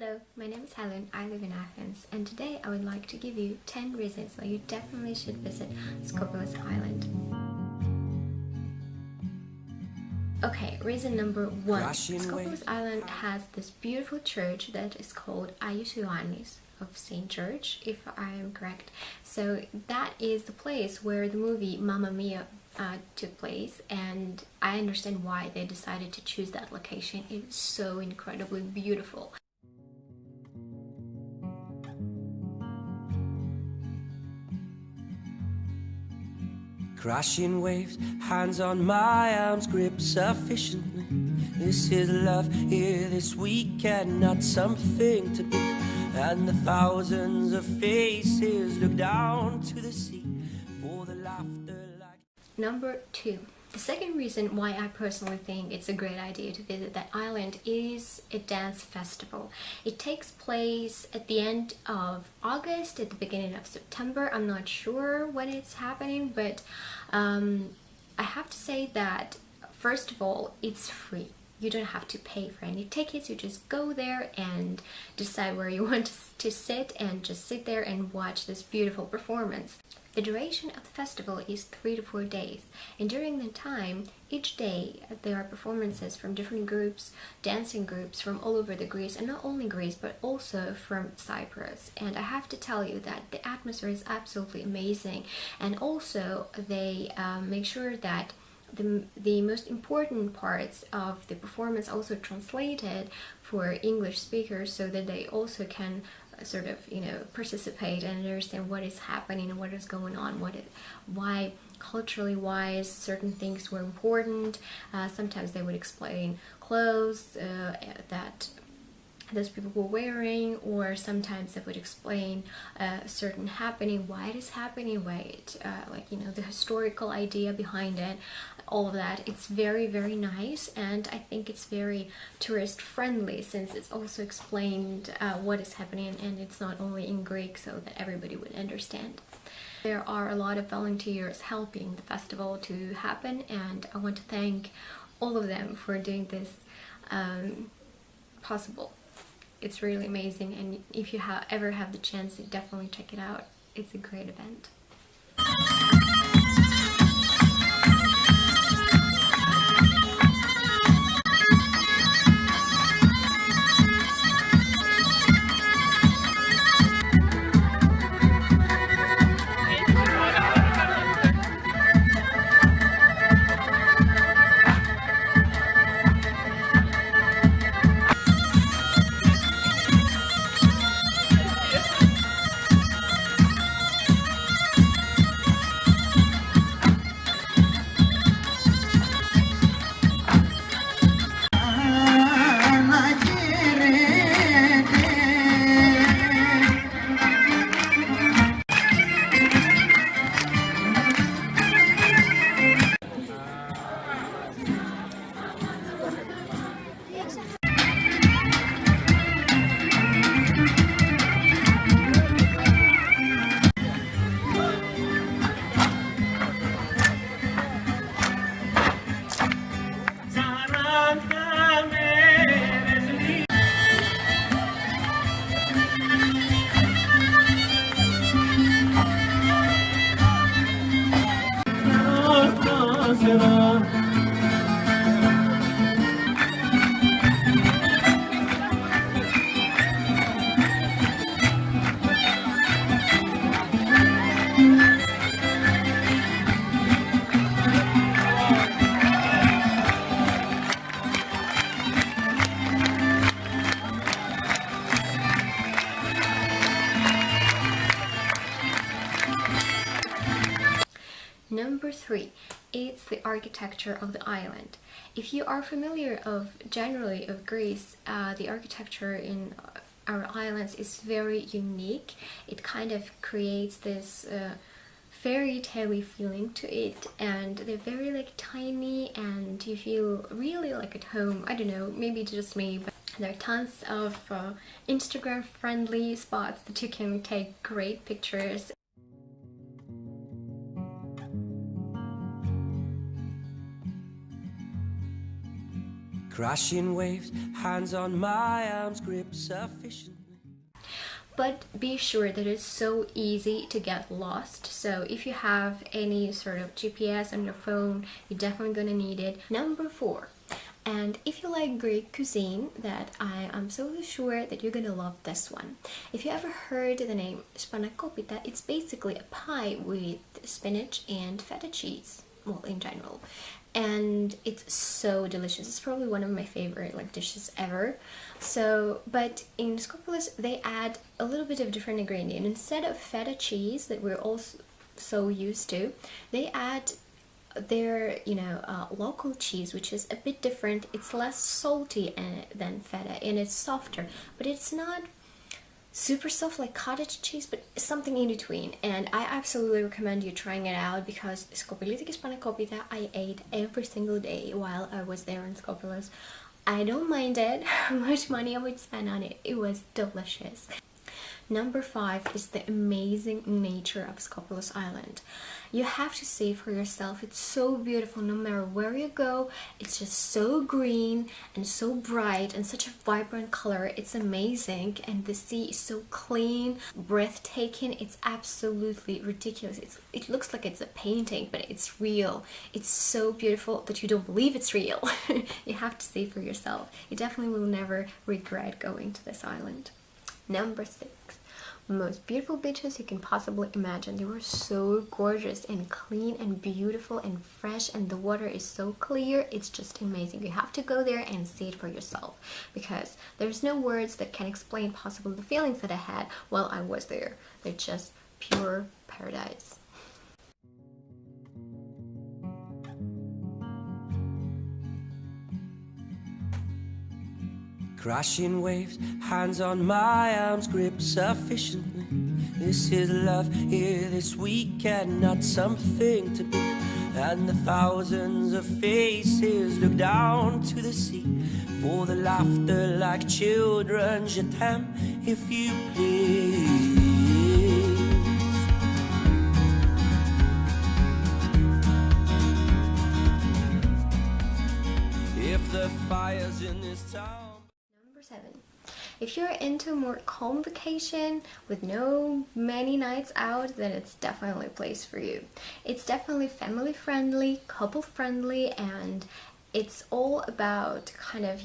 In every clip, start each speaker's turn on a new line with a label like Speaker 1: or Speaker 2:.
Speaker 1: Hello, my name is Helen, I live in Athens, and today I would like to give you 10 reasons why you definitely should visit Skopelos Island. Okay, reason number 1. Skopelos Island has this beautiful church that is called Ioannis of St. George, if I am correct. So that is the place where the movie Mamma Mia took place, and I understand why they decided to choose that location. It's so incredibly beautiful.
Speaker 2: Crashing waves, hands on my arms grip sufficiently. This is love here this weekend, not something to be. And the thousands of faces look down to the sea for the laughter like...
Speaker 1: Number 2. The second reason why I personally think it's a great idea to visit that island is a dance festival. It takes place at the end of August, at the beginning of September. I'm not sure when it's happening, but I have to say that, first of all, it's free. You don't have to pay for any tickets. You just go there and decide where you want to sit and just sit there and watch this beautiful performance. The duration of the festival is 3 to 4 days, and during the time, each day there are performances from different groups, dancing groups from all over the Greece, and not only Greece but also from Cyprus. And I have to tell you that the atmosphere is absolutely amazing, and also they make sure that the most important parts of the performance also translated for English speakers, so that they also can sort of, participate and understand what is happening and what is going on, why culturally wise certain things were important. Sometimes they would explain clothes that those people were wearing, or sometimes they would explain a certain happening, why it is happening, why it, the historical idea behind it, all of that. It's very, very nice, and I think it's very tourist friendly, since it's also explained what is happening, and it's not only in Greek, so that everybody would understand. There are a lot of volunteers helping the festival to happen, and I want to thank all of them for doing this possible. It's really amazing, and if you ever have the chance to definitely check it out. It's a great event. Number 3, it's the architecture of the island. If you are familiar generally of Greece, the architecture in our islands is very unique. It kind of creates this fairy tale feeling to it, and they're very tiny, and you feel really at home. I don't know, maybe just me, but there are tons of Instagram friendly spots that you can take great pictures.
Speaker 2: Crashing waves, hands on my arms grip sufficiently.
Speaker 1: But be sure that it's so easy to get lost. So if you have any sort of GPS on your phone, you're definitely gonna need it. Number 4. And if you like Greek cuisine, that I am so sure that you're gonna love this one. If you ever heard the name spanakopita, it's basically a pie with spinach and feta cheese, well, in general. And it's so delicious. It's probably one of my favorite dishes ever. So, but in Skopelos they add a little bit of different ingredient. Instead of feta cheese that we're also so used to, they add their local cheese, which is a bit different. It's less salty than feta, and it's softer, but it's not super soft like cottage cheese, but something in between. And I absolutely recommend you trying it out, because Skopelitiki spanakopita I ate every single day while I was there in Skopelos. I don't mind it, how much money I would spend on it. It was delicious. Number 5 is the amazing nature of Skopelos Island. You have to see for yourself. It's so beautiful no matter where you go. It's just so green and so bright and such a vibrant color. It's amazing, and the sea is so clean, breathtaking. It's absolutely ridiculous. It looks like it's a painting, but it's real. It's so beautiful that you don't believe it's real. You have to see for yourself. You definitely will never regret going to this island. Number 6. Most beautiful beaches you can possibly imagine. They were so gorgeous and clean and beautiful and fresh, and the water is so clear. It's just amazing. You have to go there and see it for yourself, because there's no words that can explain possibly the feelings that I had while I was there. They're just pure paradise.
Speaker 2: Crashing waves, hands on my arms grip sufficiently. This is love here this weekend, not something to be. And the thousands of faces look down to the sea for the laughter like children. Je t'aime if you please. If the fire's in this town.
Speaker 1: Number 7. If you're into more calm vacation with no many nights out, then it's definitely a place for you. It's definitely family friendly, couple friendly, and it's all about kind of,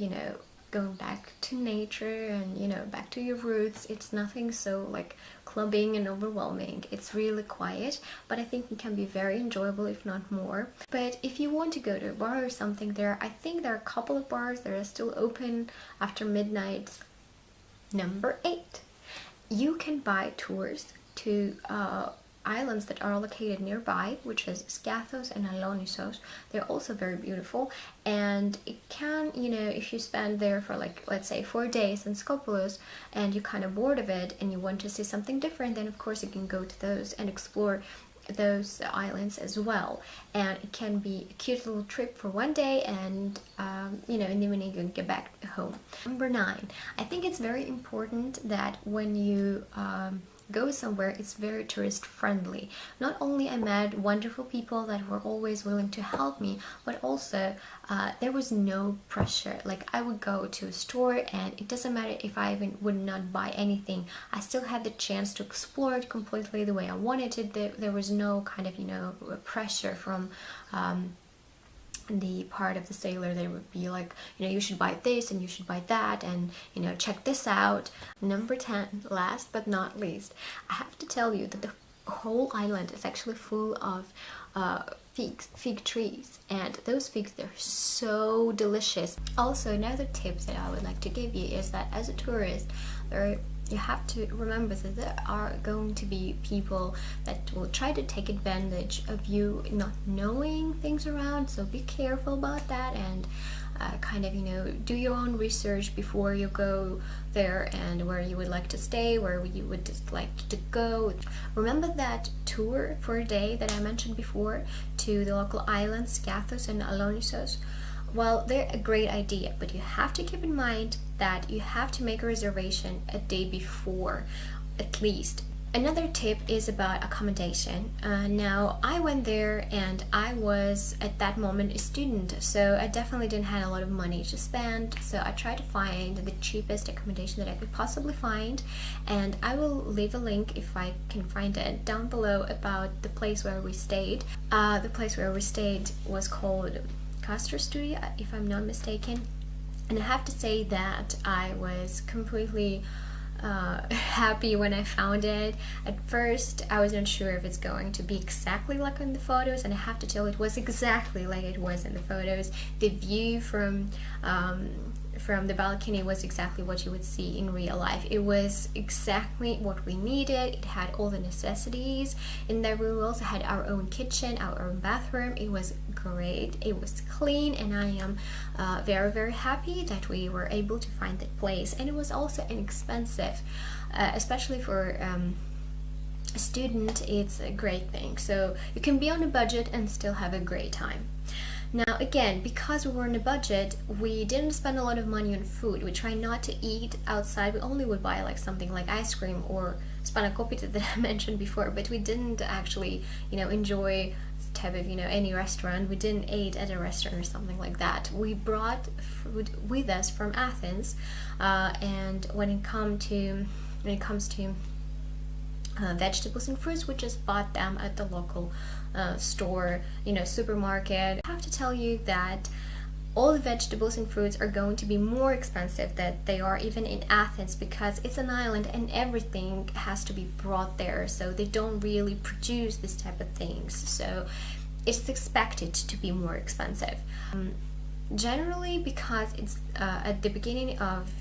Speaker 1: going back to nature and, back to your roots. It's nothing so clubbing and overwhelming. It's really quiet, but I think it can be very enjoyable, if not more. But if you want to go to a bar or something there, I think there are a couple of bars that are still open after midnight. Number 8. You can buy tours to islands that are located nearby, which is Skathos and Alonisos. They're also very beautiful, and it can, if you spend there for let's say 4 days in Skopelos and you're kind of bored of it and you want to see something different, then of course you can go to those and explore those islands as well. And it can be a cute little trip for 1 day, and in the evening you can get back home. Number 9. I think it's very important that when you go somewhere, it's very tourist friendly. Not only I met wonderful people that were always willing to help me, but also there was no pressure. I would go to a store and it doesn't matter if I even would not buy anything, I still had the chance to explore it completely the way I wanted it. There was no kind of pressure from the part of the sailor. They would be like, you should buy this and you should buy that, and check this out. Number 10, last but not least, I have to tell you that the whole island is actually full of fig trees, and those figs, they're so delicious. Also, another tip that I would like to give you is that as a tourist, you have to remember that there are going to be people that will try to take advantage of you not knowing things around, so be careful about that, and do your own research before you go there, and where you would like to stay, where you would just like to go. Remember that tour for a day that I mentioned before to the local islands, Skathos and Alonisos? Well, they're a great idea, but you have to keep in mind that you have to make a reservation a day before, at least. Another tip is about accommodation. Now, I went there and I was at that moment a student, so I definitely didn't have a lot of money to spend. So I tried to find the cheapest accommodation that I could possibly find, and I will leave a link if I can find it down below about the place where we stayed. The place where we stayed was called Castro Studio, if I'm not mistaken. And I have to say that I was completely happy when I found it. At first I wasn't sure if it's going to be exactly like in the photos, and I have to tell it was exactly like it was in the photos. The view from the balcony was exactly what you would see in real life. It was exactly what we needed. It had all the necessities in there. We also had our own kitchen, our own bathroom. It was great. It was clean, and I am very, very happy that we were able to find that place. And it was also inexpensive, especially for a student. It's a great thing. So you can be on a budget and still have a great time. Now again, because we were on a budget, we didn't spend a lot of money on food. We tried not to eat outside. We only would buy like something like ice cream or spanakopita that I mentioned before, but we didn't actually, enjoy type of, any restaurant. We didn't eat at a restaurant or something like that. We brought food with us from Athens, and when it comes to vegetables and fruits, we just bought them at the local store, supermarket. I have to tell you that all the vegetables and fruits are going to be more expensive than they are even in Athens, because it's an island and everything has to be brought there, so they don't really produce this type of things, so it's expected to be more expensive. Generally, because it's at the beginning of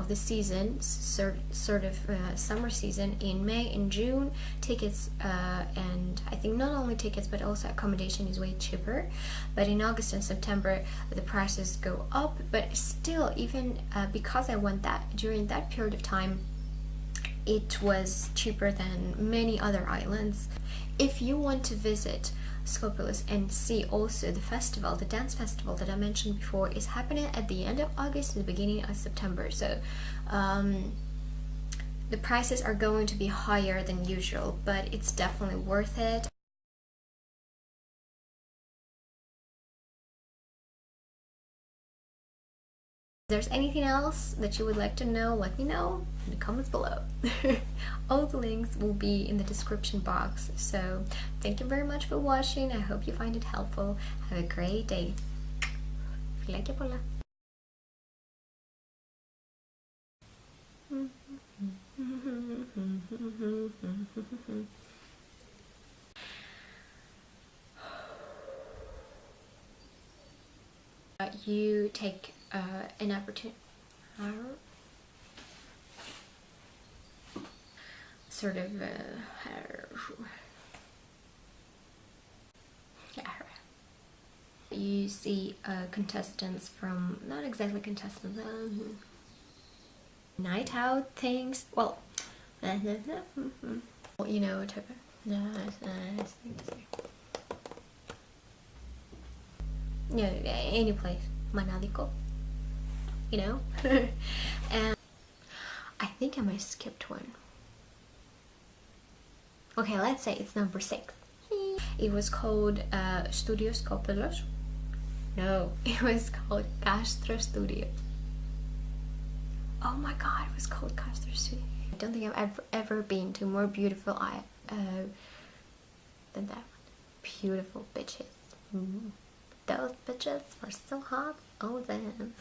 Speaker 1: the season, sort of summer season, in May and June, tickets and I think not only tickets but also accommodation is way cheaper. But in August and September the prices go up, but still, even because I went during that period of time, it was cheaper than many other islands. If you want to visit Skopelos and see also the festival, the dance festival that I mentioned before, is happening at the end of August and the beginning of September, so the prices are going to be higher than usual, but it's definitely worth it. If there's anything else that you would like to know, let me know in the comments below. All the links will be in the description box. So thank you very much for watching. I hope you find it helpful. Have a great day. Like Pola. You take an opportunity, sort of you see contestants from, not exactly contestants, night out things, well, type of nice thing to say. Any place, Manalico, and I think I might have skipped one. Okay, let's say it's number 6. It was called Studio Skopelos. No, it was called Castro Studio. Oh my god, it was called Castro Studio. I don't think I've ever been to a more beautiful than that one. Beautiful bitches. Those bitches were so hot. Oh damn.